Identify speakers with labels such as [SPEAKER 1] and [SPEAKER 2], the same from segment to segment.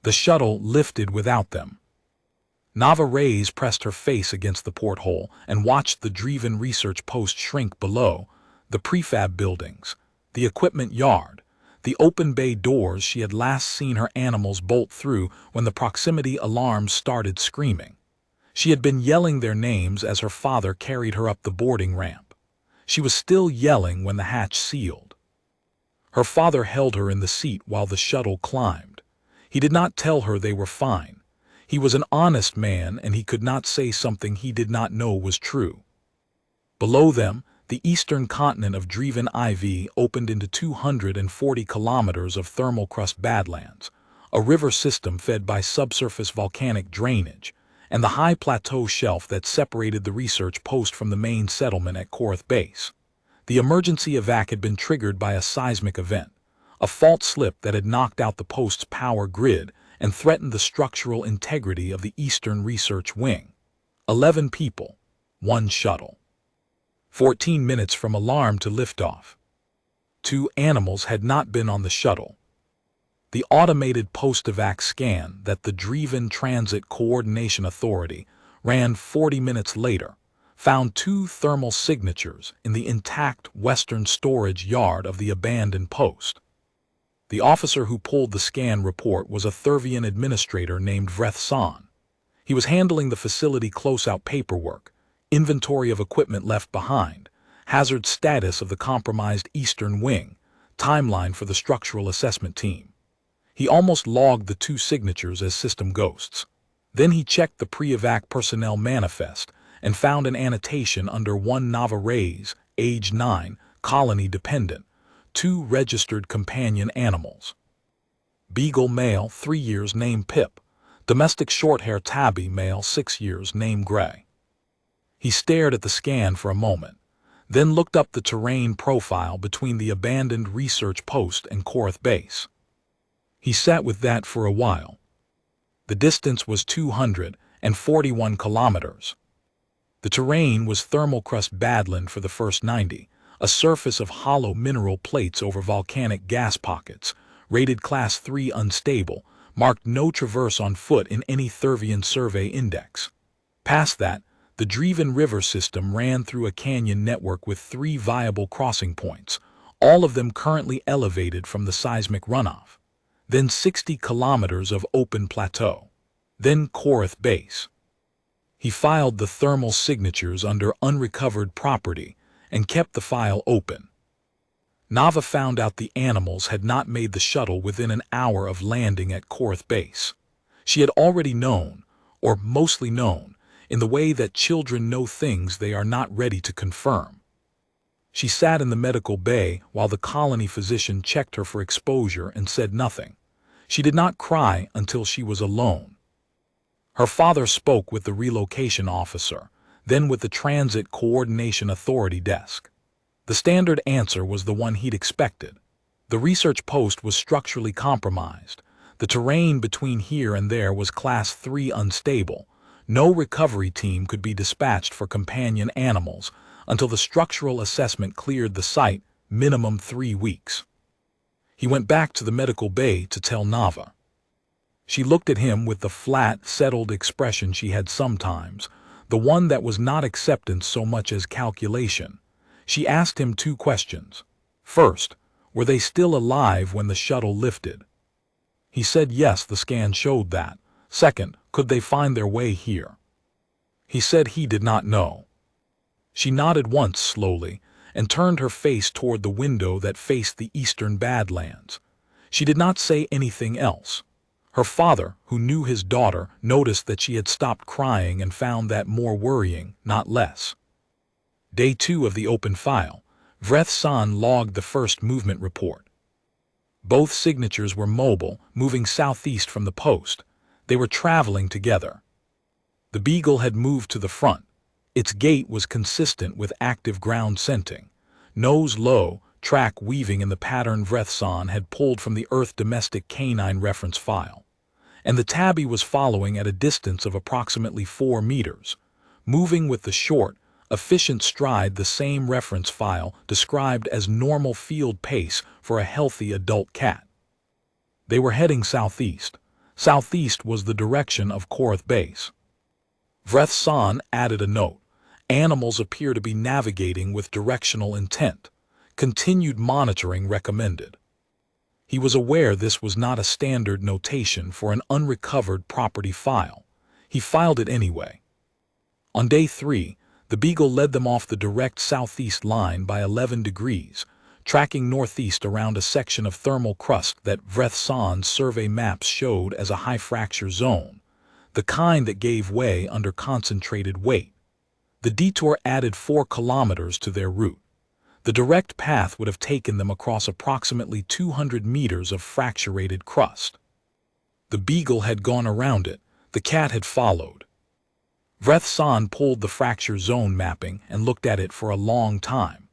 [SPEAKER 1] The shuttle lifted without them. Nava Reyes pressed her face against the porthole and watched the Driven research post shrink below, the prefab buildings, the equipment yard, the open bay doors she had last seen her animals bolt through when the proximity alarms started screaming. She had been yelling their names as her father carried her up the boarding ramp. She was still yelling when the hatch sealed. Her father held her in the seat while the shuttle climbed. He did not tell her they were fine. He was an honest man, and he could not say something he did not know was true. Below them, the eastern continent of Driven IV opened into 240 kilometers of thermal crust badlands, a river system fed by subsurface volcanic drainage, and the high plateau shelf that separated the research post from the main settlement at Korath Base. The emergency evac had been triggered by a seismic event, a fault slip that had knocked out the post's power grid and threatened the structural integrity of the Eastern Research Wing. 11 people, 1 shuttle. 14 minutes from alarm to liftoff. 2 animals had not been on the shuttle. The automated post-evac scan that the Driven Transit Coordination Authority ran 40 minutes later found 2 thermal signatures in the intact western storage yard of the abandoned post. The officer who pulled the scan report was a Thurvian administrator named Vreth San. He was handling the facility close-out paperwork, inventory of equipment left behind, hazard status of the compromised Eastern Wing, timeline for the structural assessment team. He almost logged the 2 signatures as system ghosts. Then he checked the pre-evac personnel manifest and found an annotation under 1 Nava Reyes, age 9, colony dependent, 2 registered companion animals. Beagle male, 3 years, name Pip. Domestic short-hair Tabby male, 6 years, name Gray. He stared at the scan for a moment, then looked up the terrain profile between the abandoned research post and Korath Base. He sat with that for a while. The distance was 241 kilometers. The terrain was thermal crust badland for the first 90, a surface of hollow mineral plates over volcanic gas pockets, rated Class 3 unstable, marked no traverse on foot in any Thurvian survey index. Past that, the Driven River system ran through a canyon network with 3 viable crossing points, all of them currently elevated from the seismic runoff. Then 60 kilometers of open plateau. Then Korath Base. He filed the thermal signatures under unrecovered property and kept the file open. Nava found out the animals had not made the shuttle within an hour of landing at Korath Base. She had already known, or mostly known, in the way that children know things they are not ready to confirm. She sat in the medical bay while the colony physician checked her for exposure and said nothing. She did not cry until she was alone. Her father spoke with the relocation officer, then with the Transit Coordination Authority desk. The standard answer was the one he'd expected. The research post was structurally compromised. The terrain between here and there was Class 3 unstable. No recovery team could be dispatched for companion animals until the structural assessment cleared the site, minimum 3 weeks. He went back to the medical bay to tell Nava. She looked at him with the flat, settled expression she had sometimes, the one that was not acceptance so much as calculation. She asked him 2 questions. First, were they still alive when the shuttle lifted? He said yes, the scan showed that. Second, could they find their way here? He said he did not know. She nodded once slowly and turned her face toward the window that faced the eastern badlands. She did not say anything else. Her father, who knew his daughter, noticed that she had stopped crying and found that more worrying, not less. Day 2 of the open file, Vreth San logged the first movement report. Both signatures were mobile, moving southeast from the post. They were traveling together. The Beagle had moved to the front. Its gait was consistent with active ground scenting. Nose low, track weaving in the pattern Vreth San had pulled from the Earth Domestic Canine reference file. And the Tabby was following at a distance of approximately 4 meters, moving with the short, efficient stride the same reference file described as normal field pace for a healthy adult cat. They were heading southeast, Southeast was the direction of Korath Base. Vreth San added a note. Animals appear to be navigating with directional intent. Continued monitoring recommended. He was aware this was not a standard notation for an unrecovered property file. He filed it anyway. On day 3, the Beagle led them off the direct southeast line by 11 degrees, tracking northeast around a section of thermal crust that Vreth San's survey maps showed as a high-fracture zone, the kind that gave way under concentrated weight. The detour added 4 kilometers to their route. The direct path would have taken them across approximately 200 meters of fracturated crust. The Beagle had gone around it. The cat had followed. Vreth San pulled the fracture zone mapping and looked at it for a long time.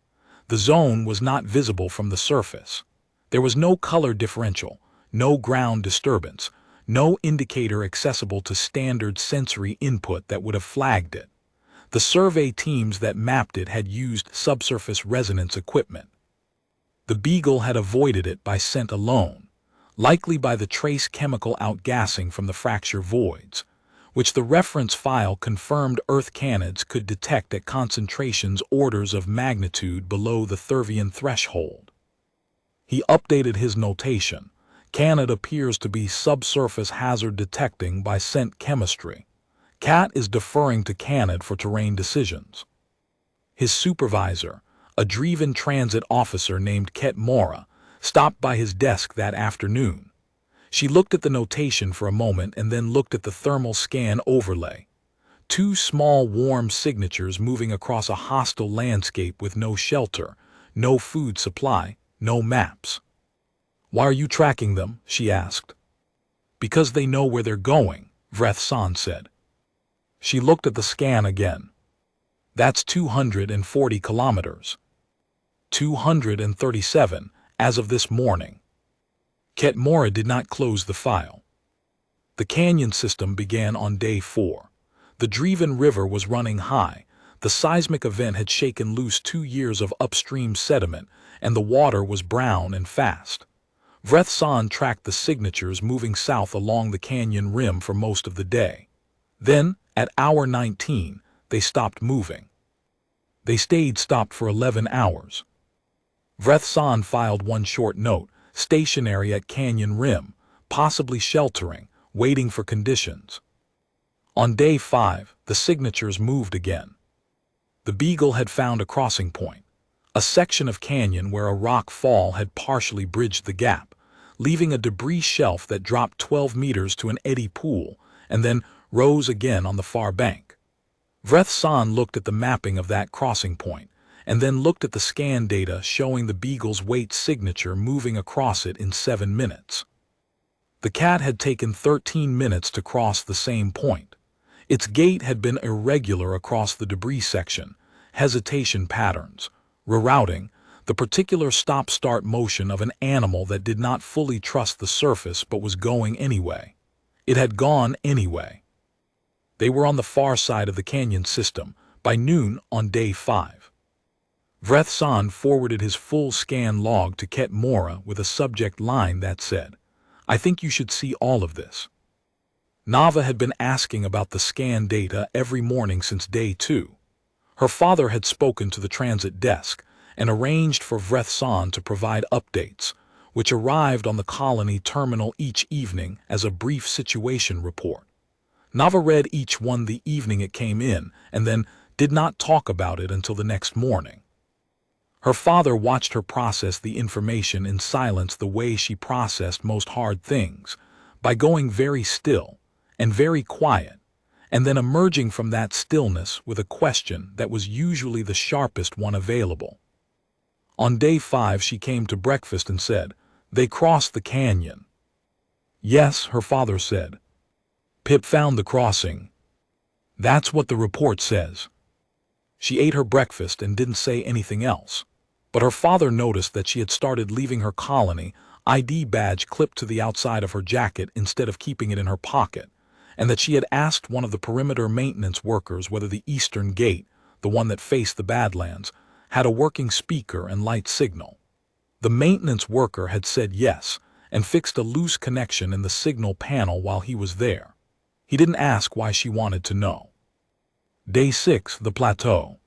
[SPEAKER 1] The zone was not visible from the surface. There was no color differential, no ground disturbance, no indicator accessible to standard sensory input that would have flagged it. The survey teams that mapped it had used subsurface resonance equipment. The Beagle had avoided it by scent alone, likely by the trace chemical outgassing from the fracture voids, which the reference file confirmed Earth canids could detect at concentrations orders of magnitude below the Thurvian threshold. He updated his notation. Canid appears to be subsurface hazard detecting by scent chemistry. Cat is deferring to Canid for terrain decisions. His supervisor, a Dreven transit officer named Ket Mora, stopped by his desk that afternoon. She looked at the notation for a moment and then looked at the thermal scan overlay. 2 small warm signatures moving across a hostile landscape with no shelter, no food supply, no maps. "Why are you tracking them?" she asked. "Because they know where they're going," Vreth San said. She looked at the scan again. "That's 240 kilometers. 237, as of this morning." Ket Mora did not close the file. The canyon system began on day 4. The Dreven River was running high. The seismic event had shaken loose 2 years of upstream sediment, and the water was brown and fast. Vreth San tracked the signatures moving south along the canyon rim for most of the day. Then, at hour 19, they stopped moving. They stayed stopped for 11 hours. Vreth San filed one short note, stationary at canyon rim, possibly sheltering, waiting for conditions. On day 5, the signatures moved again. The Beagle had found a crossing point, a section of canyon where a rock fall had partially bridged the gap, leaving a debris shelf that dropped 12 meters to an eddy pool and then rose again on the far bank. Vreth San looked at the mapping of that crossing point, and then looked at the scan data showing the Beagle's weight signature moving across it in 7 minutes. The cat had taken 13 minutes to cross the same point. Its gait had been irregular across the debris section, hesitation patterns, rerouting, the particular stop-start motion of an animal that did not fully trust the surface but was going anyway. It had gone anyway. They were on the far side of the canyon system by noon on day 5. Vreth San forwarded his full scan log to Ket Mora with a subject line that said, "I think you should see all of this." Nava had been asking about the scan data every morning since day 2. Her father had spoken to the transit desk and arranged for Vreth San to provide updates, which arrived on the colony terminal each evening as a brief situation report. Nava read each one the evening it came in and then did not talk about it until the next morning. Her father watched her process the information in silence the way she processed most hard things, by going very still and very quiet, and then emerging from that stillness with a question that was usually the sharpest one available. On day 5 she came to breakfast and said, "They crossed the canyon." "Yes," her father said. "Pip found the crossing. That's what the report says." She ate her breakfast and didn't say anything else, but her father noticed that she had started leaving her colony ID badge clipped to the outside of her jacket instead of keeping it in her pocket, and that she had asked one of the perimeter maintenance workers whether the eastern gate, the one that faced the Badlands, had a working speaker and light signal. The maintenance worker had said yes, and fixed a loose connection in the signal panel while he was there. He didn't ask why she wanted to know. Day 6, the plateau.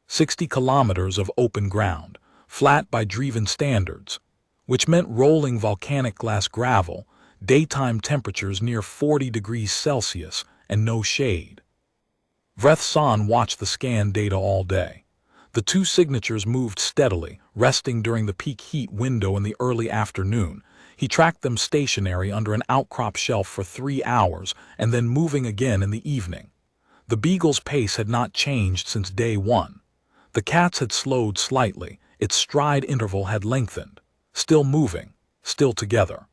[SPEAKER 1] 60 kilometers of open ground, flat by Dreven standards, which meant rolling volcanic glass gravel, daytime temperatures near 40 degrees Celsius, and no shade. Vreth-san watched the scan data all day. The two signatures moved steadily, resting during the peak heat window in the early afternoon. He tracked them stationary under an outcrop shelf for 3 hours and then moving again in the evening. The Beagle's pace had not changed since day 1. The cat's had slowed slightly, its stride interval had lengthened. Still moving, still together.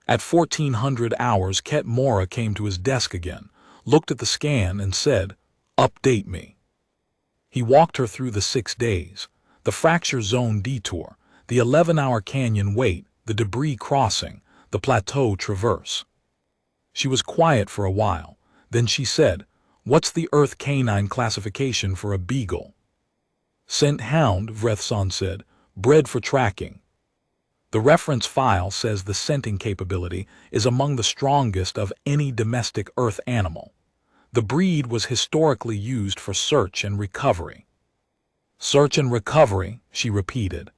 [SPEAKER 1] At 1400 hours, Ket Mora came to his desk again, looked at the scan and said, "Update me." He walked her through the 6 days, the fracture zone detour, the 11-hour canyon wait, the debris crossing, the plateau traverse. She was quiet for a while, then she said, "What's the Earth canine classification for a beagle?" "Scent hound," Vreth-san said, "bred for tracking." The reference file says the scenting capability is among the strongest of any domestic Earth animal. The breed was historically used for search and recovery. "Search and recovery," she repeated.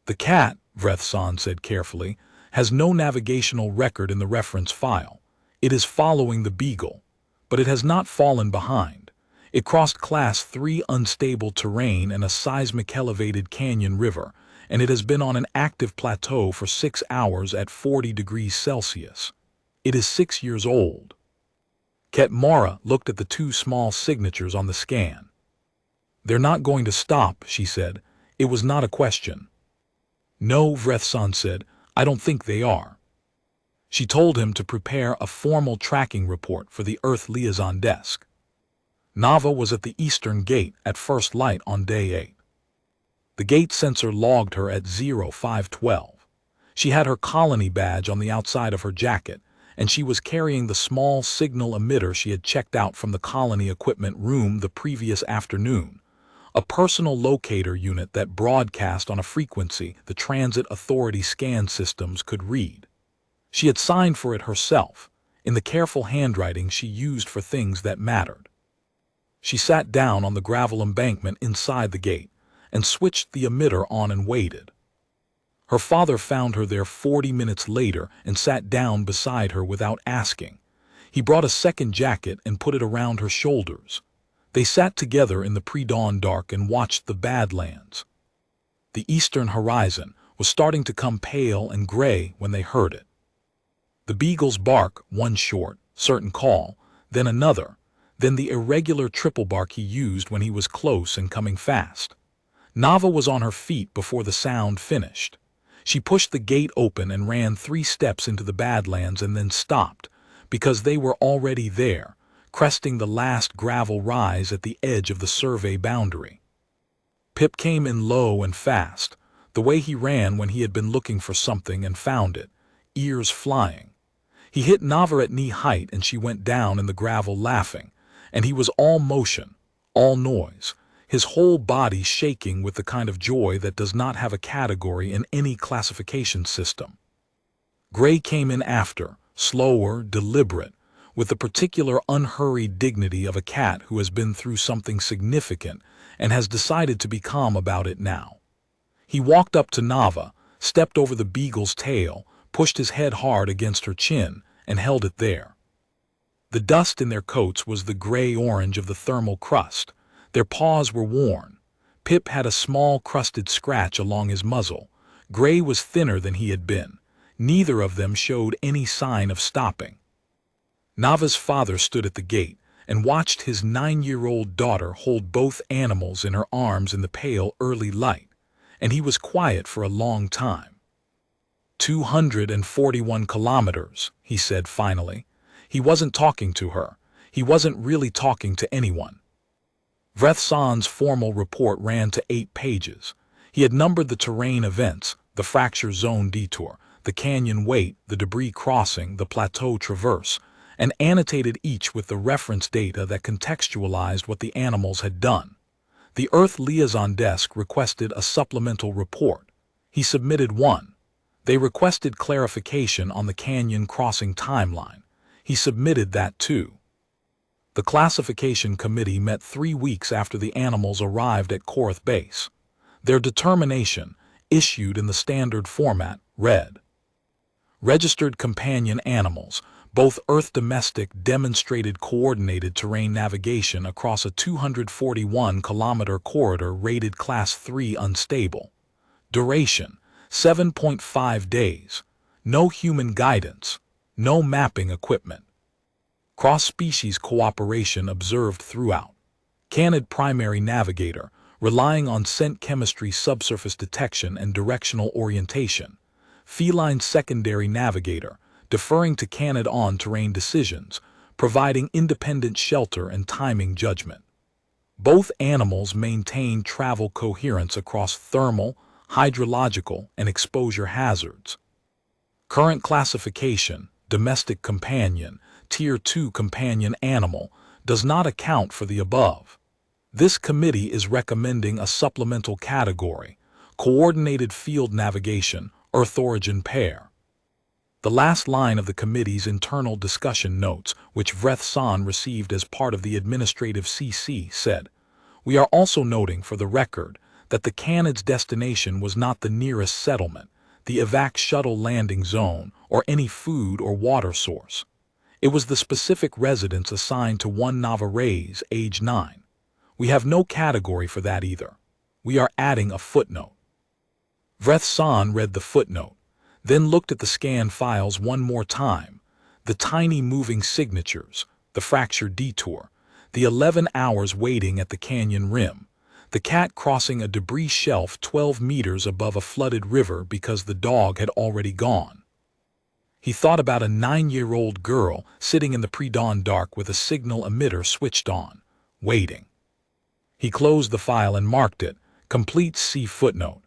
[SPEAKER 1] "The cat," Vreth-san said carefully, "has no navigational record in the reference file. It is following the Beagle, but it has not fallen behind. It crossed Class 3 unstable terrain and a seismic elevated canyon river, and it has been on an active plateau for 6 hours at 40 degrees Celsius. It is 6 years old." Ket Mora looked at the 2 small signatures on the scan. "They're not going to stop," she said. "It was not a question." "No," Vreth-san said, "I don't think they are." She told him to prepare a formal tracking report for the Earth liaison desk. Nava was at the eastern gate at first light on day 8. The gate sensor logged her at 0512. She had her colony badge on the outside of her jacket, and she was carrying the small signal emitter she had checked out from the colony equipment room the previous afternoon, a personal locator unit that broadcast on a frequency the Transit Authority scan systems could read. She had signed for it herself, in the careful handwriting she used for things that mattered. She sat down on the gravel embankment inside the gate and switched the emitter on and waited. Her father found her there 40 minutes later and sat down beside her without asking. He brought a second jacket and put it around her shoulders. They sat together in the pre-dawn dark and watched the badlands. The eastern horizon was starting to come pale and gray when they heard it. The Beagle's bark, one short, certain call, then another, then the irregular triple bark he used when he was close and coming fast. Nava was on her feet before the sound finished. She pushed the gate open and ran 3 steps into the badlands and then stopped, because they were already there, cresting the last gravel rise at the edge of the survey boundary. Pip came in low and fast, the way he ran when he had been looking for something and found it, ears flying. He hit Nava at knee height and she went down in the gravel laughing, and he was all motion, all noise, his whole body shaking with the kind of joy that does not have a category in any classification system. Gray came in after, slower, deliberate, with the particular unhurried dignity of a cat who has been through something significant and has decided to be calm about it now. He walked up to Nava, stepped over the Beagle's tail, pushed his head hard against her chin, and held it there. The dust in their coats was the gray-orange of the thermal crust. Their paws were worn. Pip had a small crusted scratch along his muzzle. Gray was thinner than he had been. Neither of them showed any sign of stopping. Nava's father stood at the gate and watched his 9-year-old daughter hold both animals in her arms in the pale early light, and he was quiet for a long time. 241 kilometers, he said finally. He wasn't talking to her. He wasn't really talking to anyone. Vreth-san's formal report ran to 8 pages. He had numbered the terrain events, the fracture zone detour, the canyon wait, the debris crossing, the plateau traverse, and annotated each with the reference data that contextualized what the animals had done. The Earth liaison desk requested a supplemental report. He submitted one. They requested clarification on the canyon crossing timeline. He submitted that too. The classification committee met 3 weeks after the animals arrived at Korath Base. Their determination, issued in the standard format, read: Registered companion animals, both Earth domestic, demonstrated coordinated terrain navigation across a 241-kilometer corridor rated Class 3 unstable. Duration, 7.5 days. No human guidance. No mapping equipment. Cross-species cooperation observed throughout. Canid primary navigator, relying on scent chemistry, subsurface detection, and directional orientation. Feline secondary navigator, deferring to canid on-terrain decisions, providing independent shelter and timing judgment. Both animals maintain travel coherence across thermal, hydrological, and exposure hazards. Current classification, domestic companion, Tier 2 companion animal, does not account for the above. This committee is recommending a supplemental category, coordinated field navigation, Earth origin pair. The last line of the committee's internal discussion notes, which Vreth San received as part of the administrative CC, said, "We are also noting for the record that the canid's destination was not the nearest settlement, the evac shuttle landing zone, or any food or water source. It was the specific residence assigned to one Nava Reyes, age 9. We have no category for that either. We are adding a footnote." Vreth San read the footnote, then looked at the scan files one more time. The tiny moving signatures, the fractured detour, the 11 hours waiting at the canyon rim, the cat crossing a debris shelf 12 meters above a flooded river because the dog had already gone. He thought about a 9-year-old girl sitting in the pre-dawn dark with a signal emitter switched on, waiting. He closed the file and marked it, complete, see footnote.